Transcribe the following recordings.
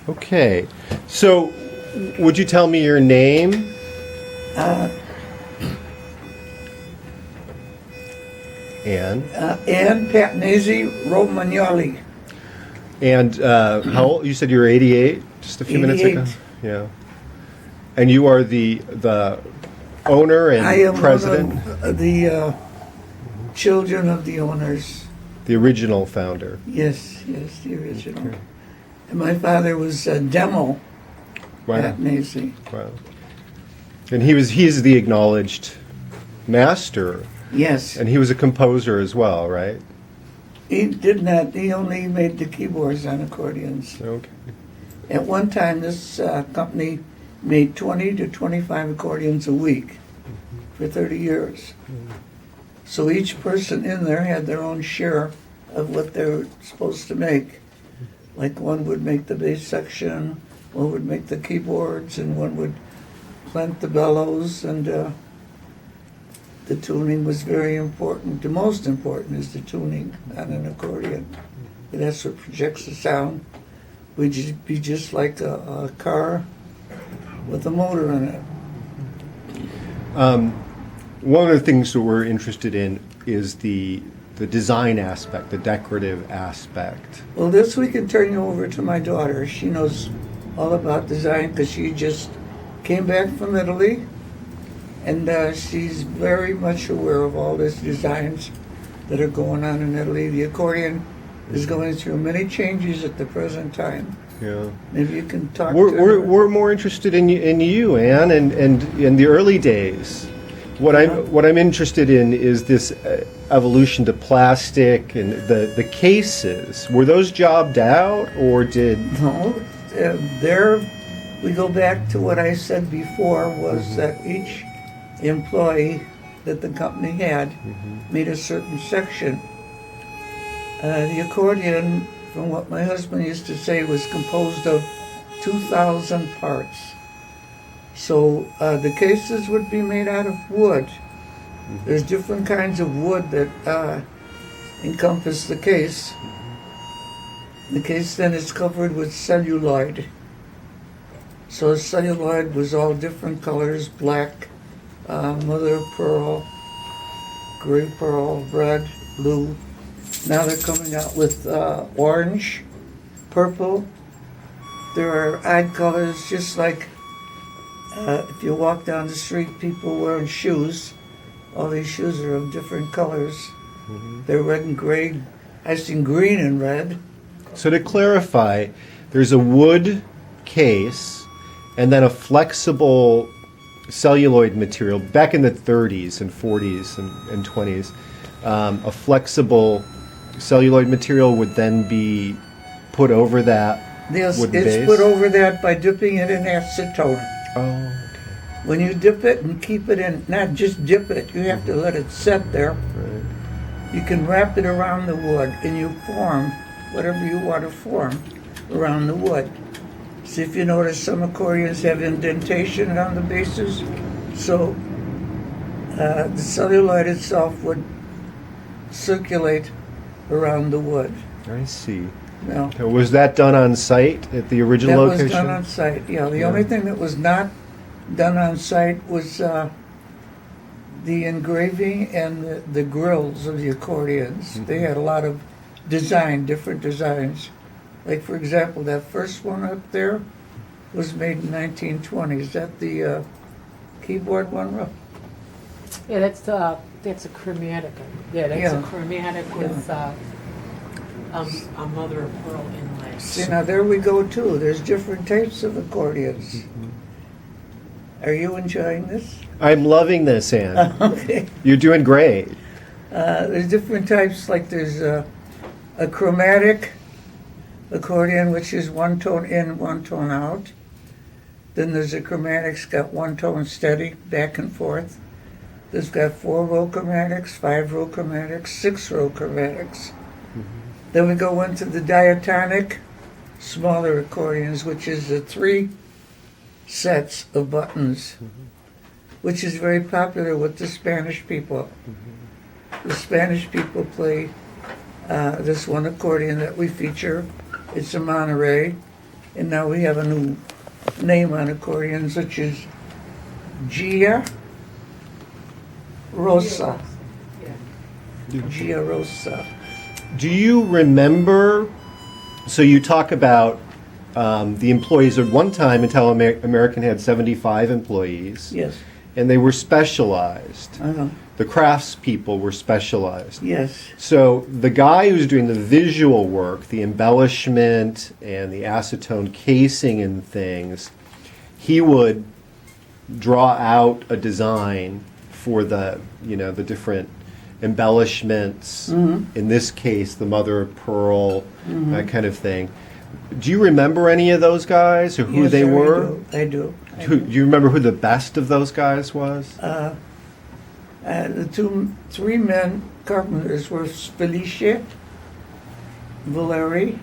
Okay. So, would you tell me your name? Anne. Anne Piatenesi Romagnoli. And how old? You said you were 88 just a few minutes ago? 88. Yeah. And you are the owner and I am president? one of the children of the owners. The original founder. Yes, the original. Okay. And my father was Demo Piatenesi. Wow. And he's the acknowledged master. Yes. And he was a composer as well, right? He did not. He only made the keyboards on accordions. Okay. At one time, this company made 20 to 25 accordions a week for 30 years. So each person in there had their own share of what they were supposed to make. Like one would make the bass section, one would make the keyboards, and one would plant the bellows, and the tuning was very important. The most important is the tuning on an accordion. That's what projects the sound. Would be just like a car with a motor in it. One of the things that we're interested in is the design aspect, the decorative aspect. Well, this we can turn you over to my daughter. She knows all about design because she just came back from Italy, and she's very much aware of all these designs that are going on in Italy. The accordion is going through many changes at the present time. Yeah. Maybe you can talk to her. We're more interested in you, Anne, and in the early days. What I'm interested in is this evolution to plastic and the cases. Were those jobbed out, or did? No, there we go back to what I said before, was that each employee that the company had made a certain section. The accordion, from what my husband used to say, was composed of 2,000 parts. So the cases would be made out of wood. There's different kinds of wood that encompass the case. The case then is covered with celluloid. So celluloid was all different colors: black, mother of pearl, gray pearl, red, blue. Now they're coming out with orange, purple. There are odd colors, just like if you walk down the street, people wearing shoes. All these shoes are of different colors. They're red and gray. I've seen green and red. So to clarify, there's a wood case and then a flexible celluloid material. Back in the 30s and 40s and 20s, a flexible celluloid material would then be put over that wooden base? It's put over that by dipping it in acetone. Oh, okay. When you dip it and keep it in, not just dip it, you have to let it set there. Right. You can wrap it around the wood and you form whatever you want to form around the wood. See, if you notice, some accordions have indentation around the bases, so the celluloid itself would circulate around the wood. I see. Now, Was that done on site at the original that location? was done on site, yeah. The only thing that was not done on site was the engraving and the grills of the accordions. They had a lot of different designs. Like, for example, that first one up there was made in 1920. Is that the keyboard one, Ruff? Yeah, that's a chromatic. Yeah, that's Yeah. a chromatic with a mother of pearl inlay. See, now there we go, too. There's different types of accordions. Are you enjoying this? I'm loving this, Anne. Okay. You're doing great. There's different types, like there's a chromatic accordion, which is one tone in, one tone out. Then there's a chromatic's got one tone steady, back and forth. There's got 4-row chromatics, 5-row chromatics, 6-row chromatics. Then we go into the diatonic, smaller accordions, which is the 3 sets of buttons, which is very popular with the Spanish people. The Spanish people play this one accordion that we feature. It's a Monterey. And now we have a new name on accordions, which is Gia Rosa. Yeah. Gia Rosa. Do you remember? So you talk about the employees. At one time, Italo-American had 75 employees, Yes, and they were specialized. I know. The craftspeople were specialized. Yes, So the guy who's doing the visual work, the embellishment and the acetone casing and things, he would draw out a design for the different embellishments. In this case, the mother of pearl, that kind of thing. Do you remember any of those guys or who yes, they sir, were? I do. Do you remember who the best of those guys was? The three men carpenters were Felice, Valeri,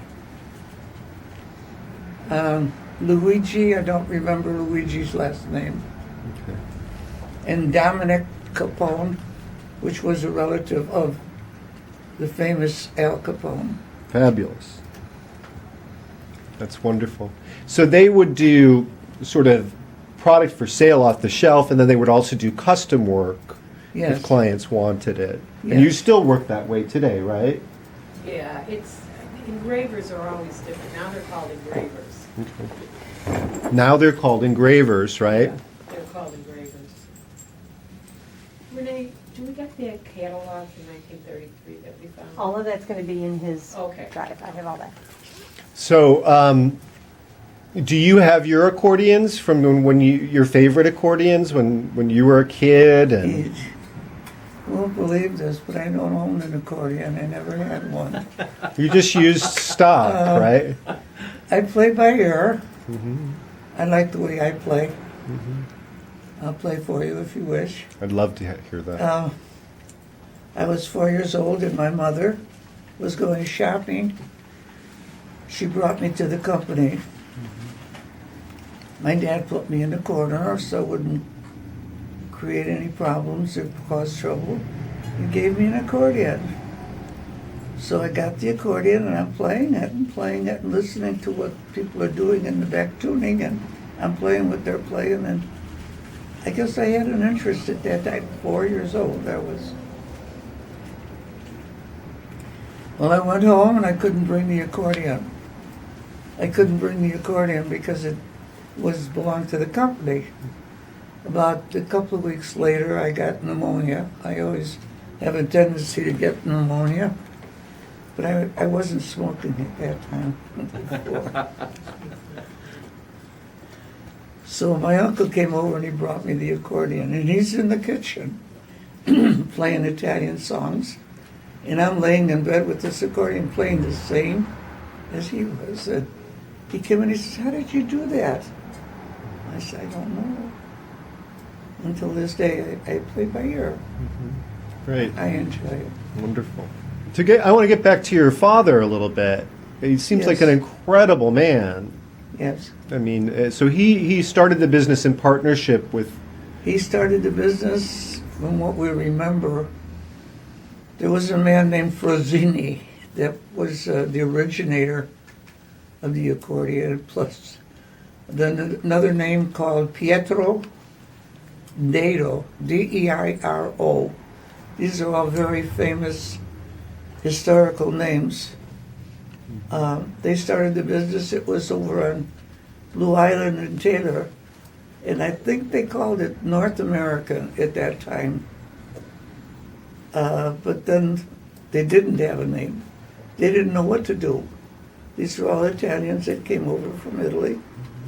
Luigi. I don't remember Luigi's last name. Okay. And Dominic Capone, which was a relative of the famous Al Capone. Fabulous. That's wonderful. So they would do sort of product for sale off the shelf, and then they would also do custom work Yes. if clients wanted it. And you Yes. still work that way today, right? Yeah, engravers are always different. Now they're called engravers. Now they're called engravers, right? Yeah, they're called engravers. Renee, do we get the catalog from 1933 that we found? All of that's gonna be in his Okay. drive, I have all that. So, do you have your accordions from when your favorite accordions when you were a kid? And You won't believe this, but I don't own an accordion. I never had one. you just used stock, right? I play by ear. I like the way I play. I'll play for you if you wish. I'd love to hear that. I was 4 years old and my mother was going shopping. She brought me to the company. My dad put me in the corner so it wouldn't create any problems or cause trouble. He gave me an accordion. So I got the accordion and I'm playing it and listening to what people are doing in the back tuning, and I'm playing what they're playing, and I guess I had an interest at that time. 4 years old I was. Well, I went home and I couldn't bring the accordion. I couldn't bring the accordion because it belonged to the company. About a couple of weeks later, I got pneumonia. I always have a tendency to get pneumonia, but I wasn't smoking at that time. So my uncle came over and he brought me the accordion, and he's in the kitchen playing Italian songs, and I'm laying in bed with this accordion playing the same as he was. And he came in and he says, "How did you do that?" I said, "I don't know." Until this day, I play by ear. Great. I enjoy it. Wonderful. I want to get back to your father a little bit. He seems like Yes. an incredible man. Yes. I mean, so he started the business in partnership with. He started the business, from what we remember. There was a man named Frosini that was the originator of the accordion, plus then another name called Pietro Deco, Deiro. These are all very famous historical names. They started the business. It was over on Blue Island and Taylor, and I think they called it North American at that time. But then they didn't have a name. They didn't know what to do. These were all Italians that came over from Italy.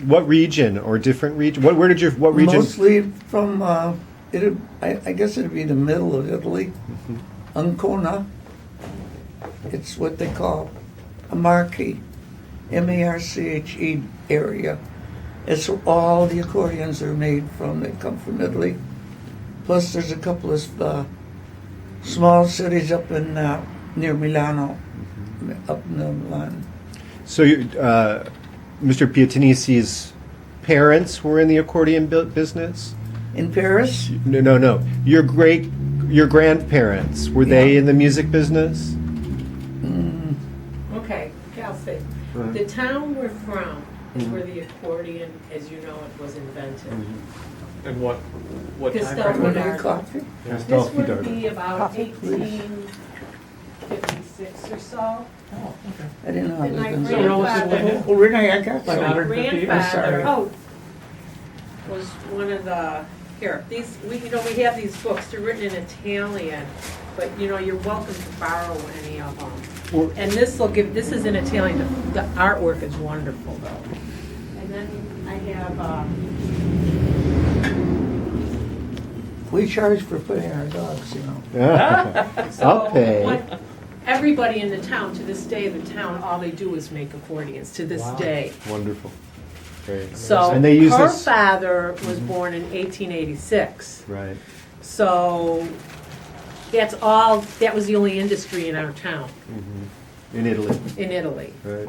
What region or different region? What region? Mostly from, I guess it'd be the middle of Italy. Ancona. It's what they call a marche, M-A-R-C-H-E area. It's where all the accordions are made from. They come from Italy. Plus there's a couple of small cities up in near Milano, up near Milan. So, Mr. Piatenesi's parents were in the accordion business? In Paris? No. Your grandparents, were they Yeah. in the music business? Okay, I'll say. The town we're from is where the accordion, as you know, it was invented. And what Gustavo time frame? Want Bernard. any coffee? This Gustave would Fidard. be about Coffee, please. 1856 or so. Oh, okay. I didn't know. I And was my gonna say- grandfather- Oh, Renee, I got Like some. 150? I'm sorry. Grandfather was one of the, here, these, we have these books, they're written in Italian, but, you're welcome to borrow any of them. Or- And this is in Italian, the artwork is wonderful though. And then I have, We charge for putting our dogs, you know. I'll pay. Everybody in the town, to this day, the town, all they do is make accordions, to this Wow. day. Wonderful. Great. So And they use her this. father was born in 1886. Right. So that was the only industry in our town, In Italy. in Italy. Right.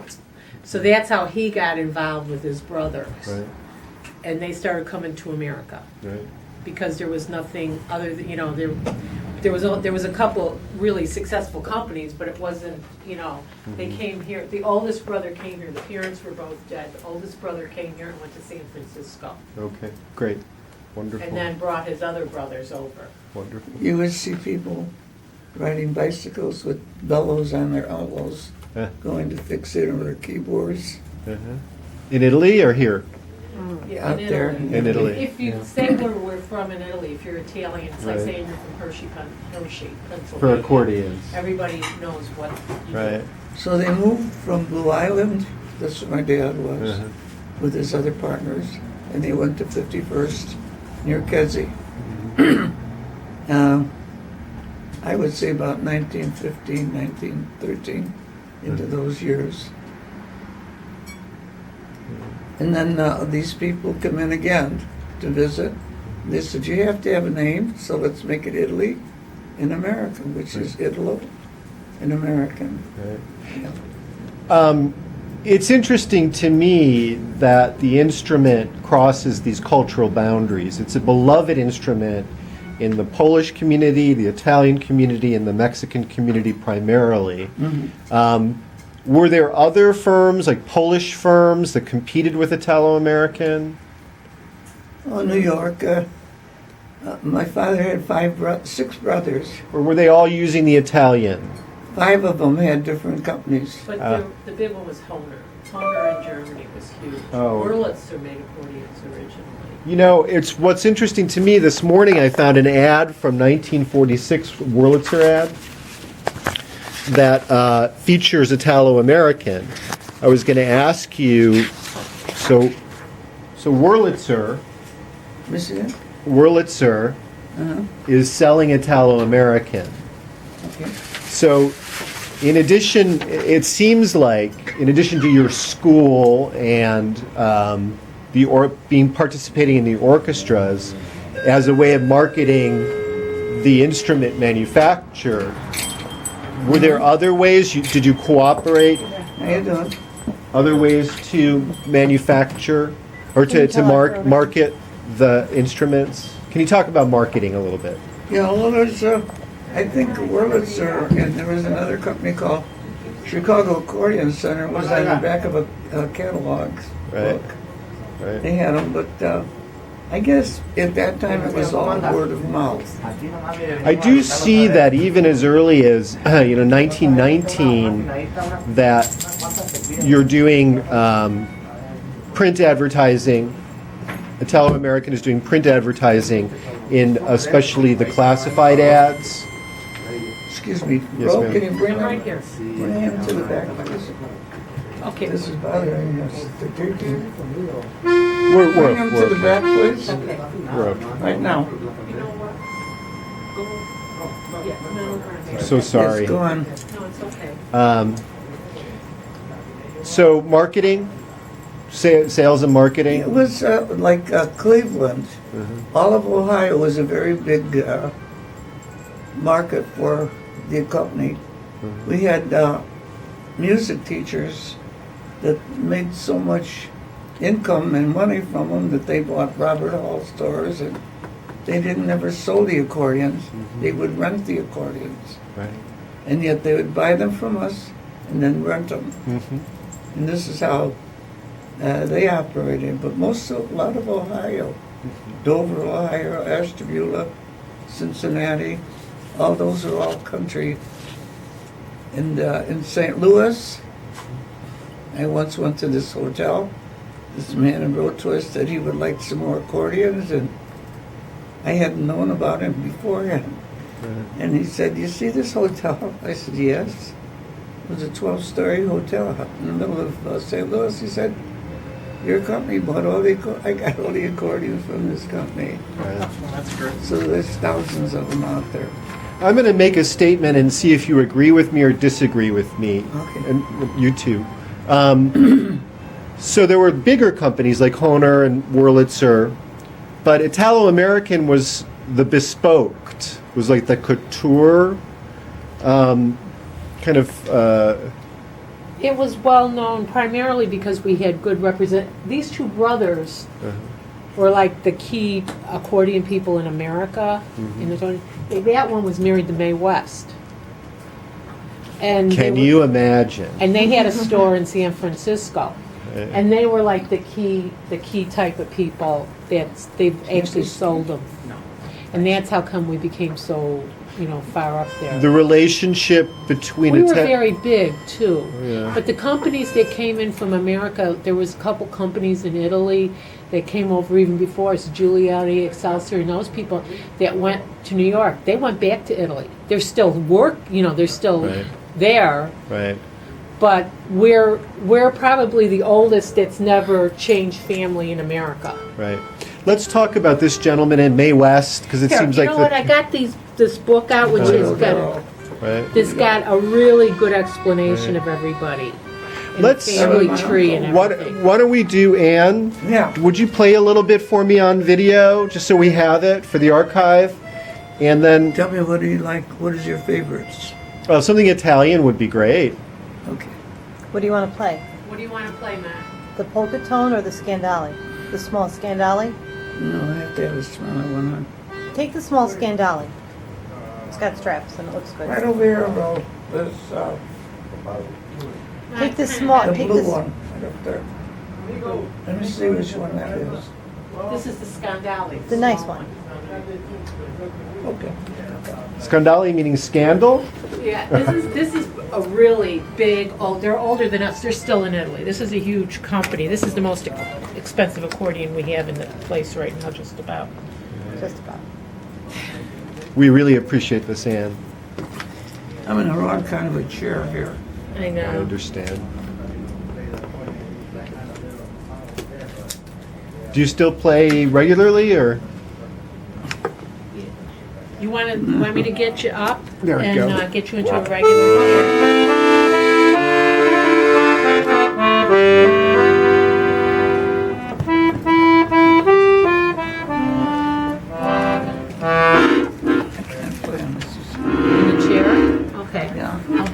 So that's how he got involved with his brothers. Right. And they started coming to America Right. because there was nothing other than, there was a couple really successful companies, but it wasn't, they came here, the oldest brother came here, the parents were both dead. The oldest brother came here and went to San Francisco. Okay. Great. Wonderful. And then brought his other brothers over. Wonderful. You would see people riding bicycles with bellows on their elbows, Uh, going to fix it on their keyboards. In Italy or here? Yeah, Out there. In Italy, If you say where we're from in Italy, if you're Italian, it's like Right. saying you're from Hershey, For Pennsylvania. accordions. Everybody knows what you do. Right. So they moved from Blue Island, that's where my dad was, Uh-huh. with his other partners, and they went to 51st near Kedzie. I would say about 1915, 1913, into those years. And then these people come in again to visit. They said, you have to have a name, so let's make it Italy in America, which is Italo in American. Right. Yeah. It's interesting to me that the instrument crosses these cultural boundaries. It's a beloved instrument in the Polish community, the Italian community, and the Mexican community primarily. Were there other firms, like Polish firms, that competed with Italo-American? Oh, New York. My father had 6 brothers. Or were they all using the Italian? 5 of them had different companies. But the big one was Hohner. Hohner in Germany was huge. Oh. Wurlitzer made accordions originally. It's what's interesting to me. This morning I found an ad from 1946, Wurlitzer ad, that features Italo-American. I was going to ask you, so Wurlitzer Michigan? is selling Italo-American. Okay. So, in addition, it seems like, in addition to your school and participating in the orchestras, as a way of marketing the instrument manufacturer, were there other ways? Did you cooperate? How you doing? Other ways to manufacture or Can you to tell us further? market the instruments? Can you talk about marketing a little bit? Yeah, well, there's, I think Wurlitzer, and there was another company called Chicago Accordion Center, was on the back of a catalog Right. book. Right. They had them, but I guess at that time it was all word of mouth. I do see that even as early as 1919, that you're doing print advertising. Italo-American is doing print advertising in especially the classified ads. Excuse me, Yes, Ro, ma'am. can you bring Right them, here. bring him to the back, please? Okay. This is bothering us. We're Bring him to the back, please, we're right now. You know what? Go. Yeah, come on over here. so sorry. Yes, go on. No, it's okay. So marketing, sales and marketing. It was like Cleveland. All of Ohio was a very big market for the company. We had music teachers that made so much income and money from them that they bought Robert Hall stores, and they didn't ever sold the accordions. They would rent the accordions, Right. and yet they would buy them from us and then rent them. Mm-hmm. And this is how They operated, but a lot of Ohio, Dover, Ohio, Ashtabula, Cincinnati, all those are all country. And in St. Louis, I once went to this hotel. This man wrote to us that he would like some more accordions, and I hadn't known about him beforehand. And he said, "You see this hotel?" I said, "Yes." It was a 12-story hotel up in the middle of St. Louis. He said, "Your company bought I got all the accordions from this company." Right. That's great. So there's thousands of them out there. I'm going to make a statement and see if you agree with me or disagree with me. Okay. And you too. So there were bigger companies like Hohner and Wurlitzer, but Italo-American was the bespoked, was like the couture kind of. It was well known primarily because we had good these two brothers were like the key accordion people in America. In the that one was married to Mae West. And Can you imagine? And they had a store in San Francisco. And they were like the key type of people that they've actually sold them. And that's how come we became so, far up there. The relationship between We were very big too. Yeah. But the companies that came in from America, there was a couple companies in Italy that came over even before us, Giuliani, Excelsior, and those people that went to New York. They went back to Italy. They're still they're still Right. there. Right. But we're probably the oldest that's never changed family in America. Right. Let's talk about this gentleman in Mae West because it seems like what? I got this book out, which has got right. this got a really good explanation of everybody. And Let's family tree and everything. why don't we do, Anne? Yeah. Would you play a little bit for me on video, just so we have it for the archive, and then Tell me, what do you like? What is your favorites? something Italian would be great. Okay. What do you want to play? What do you want to play, Matt? The polka tone or the scandali? The small scandali? No, I have to have a smaller one on. Take the small scandali. It's got straps and it looks Right good. over here, though. There's Take this small. the Take blue this. one right up there. Let me see which one that is. This is the Scandali. The nice one. Okay. Scandali meaning scandal. Yeah, this is a really big. They're older than us. They're still in Italy. This is a huge company. This is the most expensive accordion we have in the place right now, just about. Just about. We really appreciate this, Anne. I'm in the wrong kind of a chair here. I I know. understand. Do you still play regularly, or? You want me to get you up There we and go. get you into a regular chair? I can't play on this. In the chair? Okay. Yeah. I'll